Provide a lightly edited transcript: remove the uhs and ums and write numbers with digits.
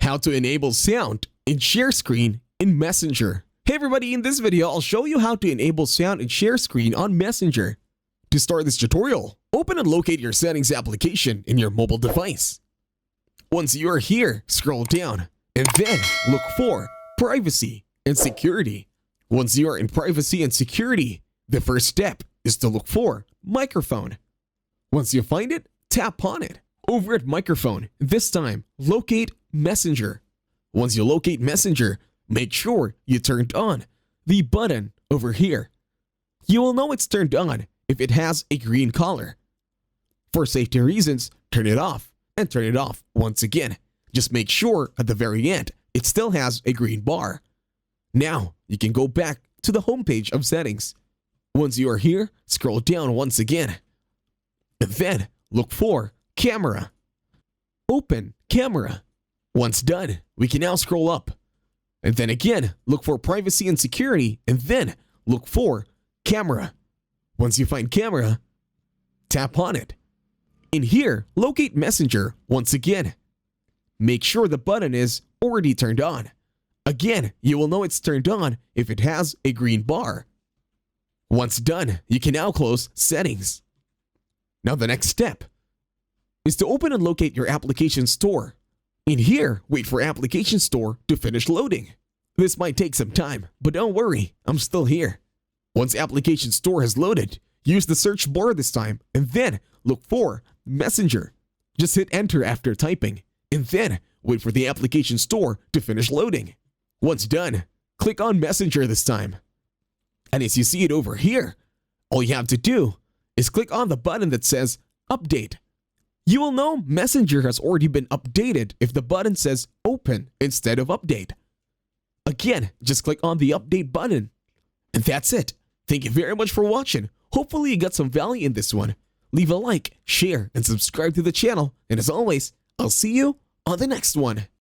How to enable sound in share screen in Messenger. Hey everybody, in this video, I'll show you how to enable sound in share screen on Messenger. To start this tutorial, open and locate your settings application in your mobile device. Once you are here, scroll down and then look for privacy and security. Once you are in privacy and security, the first step is to look for microphone. Once you find it, tap on it. Over at microphone, this time, locate Messenger. Once you locate Messenger, make sure you turned on the button over here. You will know it's turned on if it has a green color. For safety reasons, turn it off and turn it off once again. Just make sure at the very end, it still has a green bar. Now, you can go back to the homepage of settings. Once you are here, scroll down once again. And then, look for camera. Open camera. Once done, we can now scroll up. And then again, look for privacy and security, and then look for camera. Once you find camera, tap on it. In here, locate Messenger once again. Make sure the button is already turned on. Again, you will know it's turned on if it has a green bar. Once done, you can now close settings. Now the next step is to open and locate your application store. In here, wait for application store to finish loading. This might take some time, but don't worry, I'm still here. Once application store has loaded, use the search bar this time and then look for Messenger. Just hit enter after typing and then wait for the application store to finish loading. Once done, click on Messenger this time. And as you see it over here, all you have to do is click on the button that says Update. You will know Messenger has already been updated if the button says Open instead of Update. Again, just click on the Update button. And that's it. Thank you very much for watching. Hopefully you got some value in this one. Leave a like, share, and subscribe to the channel. And as always, I'll see you on the next one.